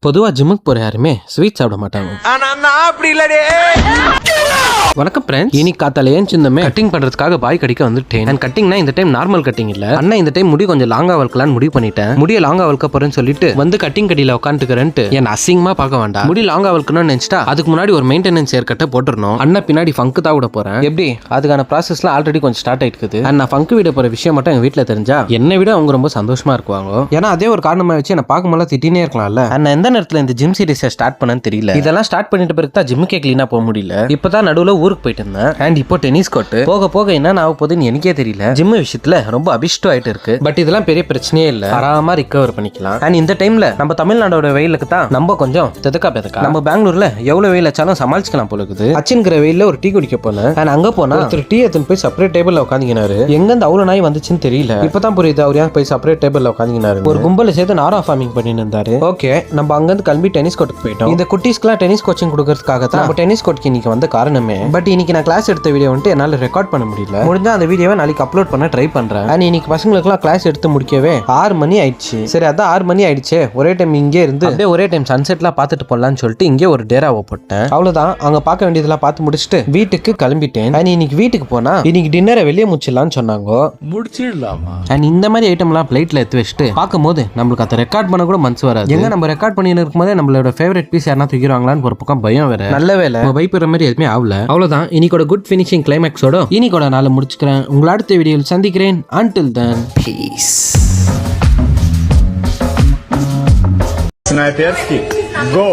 பொதுவா ஜிம்முக்கு போற யாருமே ஸ்வீட் சாப்பிட மாட்டாங்க. வணக்கம் ஃப்ரெண்ட்ஸ், இன்னைக்கு காத்தால ஏஞ்சிருந்தமே கட்டிங் பண்றதுக்காக பாய் கடிக்க வந்துட்டேன். அண்ட் கட்டிங்னா இந்த டைம் நார்மல் கட்டிங் இல்ல அண்ணா, இந்த டைம் முடி கொஞ்சம் லாங்கா வளர்க்கலான்னு முடிவு பண்ணிட்டேன். முடிய லாங்கா வளர்க்க போறேன்னு சொல்லிட்டு வந்து கட்டிங் கடியில உட்காந்துக்கிறேன்ட்டு என்ன அசிங்கமா பார்க்க வேண்டாம். முடி லாங்கா வளர்க்கணும்னு நினைச்சிட்டா அதுக்கு முன்னாடி ஒரு மெயின்டெனன்ஸ் ஏர் கட்ட போட்டுறணும். அண்ணா பின்னாடி ஃபங்க் தான் விட போறேன். எப்படி அதுக்கான ப்ராசஸ்லாம் ஆல்ரெடி கொஞ்சம் ஸ்டார்ட் ஆயிருக்கு. அண்ட் நான் ஃபங்க் விட போற விஷயம் மட்டும் எங்க வீட்டுல தெரிஞ்சா என்னை விட அவங்க ரொம்ப சந்தோஷமா இருக்குவாங்க. ஏன்னா அதே ஒரு காரணமா வச்சு என்ன பார்க்கும்போது திட்டினே இருக்கலாம்ல. நான் எந்த நேரத்துல இந்த ஜிம் சீரிஸை ஸ்டார்ட் பண்ணேன்னு தெரியல. இதெல்லாம் ஸ்டார்ட் பண்ணிட்ட பிறகு தான் ஜிம்முக்கே கிளீனா போக முடியல. இப்பதான் நடுவுல ஊருக்கு போயிட்டு இருந்தேன். அண்ட் இப்போ டென்னிஸ் கோர்ட் போக போக என்ன ஆக போகுதுன்னு எனக்கே தெரியல. ஜிம் விஷயத்துல ரொம்ப அபிஷ்டம் ஆயிட்டு இருக்கு. பட் இதெல்லாம் பெரிய பிரச்சனையே இல்ல, ஆராமா ரிகவர் பண்ணிக்கலாம். அண்ட் இந்த டைம்ல நம்ம தமிழ்நாடோட வெயிலுக்கு தான் நம்ம கொஞ்சம் பெதக்கா நம்ம பெங்களூர்ல எவ்வளவு வெயில் வச்சாலும் சமாளிச்சுக்கலாம் போல இருக்குது. அச்சின்கிற வெயில ஒரு டீ குடிக்க போனேன். அண்ட் அங்க போனா ஒருத்தர் டீ எடுத்துன்னு போய் செப்பரேட் டேபிள்ல உட்காந்துக்கினாரு. எங்க இருந்து அவ்வளவு நாய் வந்துச்சுன்னு தெரியல. இப்பதான் புரியுது அவர் ஏன் போய் செப்பரேட் டேபிள்ல உட்காந்துக்கினாரு. ஒரு கும்பல சேர்த்து நாரா ஃபார்மிங் பண்ணிட்டு இருந்தாரு. ஓகே, நம்ம அங்க இருந்து கிளம்பி டென்னிஸ் கோர்ட்டுக்கு போயிட்டோம். இந்த குட்டீஸ்க்குலாம் டென்னிஸ் கோச்சிங் கொடுக்கறதுக்காக தான் நம்ம டென்னிஸ் கோர்ட்டுக்கு இன்னைக்கு வந்த காரணமே. பட் இன்னைக்கு நான் கிளாஸ் எடுத்த வீடியோ வந்துட்டு என்னால ரெக்கார்ட் பண்ண முடியல. முடிஞ்சா அந்த வீடியோவை நாளைக்கு அப்லோட் பண்ண ட்ரை பண்றேன். அண்ட் இன்னைக்கு பசங்களுக்குலாம் கிளாஸ் எடுத்து முடிக்கவே 6 மணி ஆயிடுச்சு. சரி, அதான் 6 மணி ஆயிடுச்சு, ஒரே டைம் இங்கே இருந்து அப்படியே ஒரே டைம் சன்செட்லாம் பார்த்துட்டு போடலான்னு சொல்லிட்டு இங்கே ஒரு டேராவை போட்டேன். அவ்வளவுதான், அங்க பார்க்க வேண்டியதெல்லாம் பார்த்து முடிச்சுட்டு வீட்டுக்கு கிளம்பிட்டேன். அண்ட் இன்னைக்கு வீட்டுக்கு போனா இன்னைக்கு டின்னரை வெளியே முடிச்சிடலாம்னு சொன்னாங்க. முடிச்சிடலாமா? அண்ட் இந்த மாதிரி ஐட்டம்லாம் பிளேட்ல எடுத்து வச்சுட்டு பார்க்கும்போது நம்மளுக்கு அதை ரெக்கார்ட் பண்ண கூட மனசு வராது. எங்க நம்ம ரெக்கார்ட் பண்ணி இருக்கும்போதே நம்மளோட ஃபேவரட் பீஸ் யாரா தூக்கிடுவாங்களான்னு ஒரு பக்கம் பயம் வேற. நல்ல வேலை பயப்படுற மாதிரி எதுவுமே ஆகல. அவ்வளவுதான், இன்னைக்கோட குட் ஃபினிஷிங் கிளைமேக்ஸோட இன்னைக்கோட நாளை முடிச்சுக்கிறேன். உங்களை அடுத்த வீடியோவில் சந்திக்கிறேன். Until then, peace. Снайперский, go!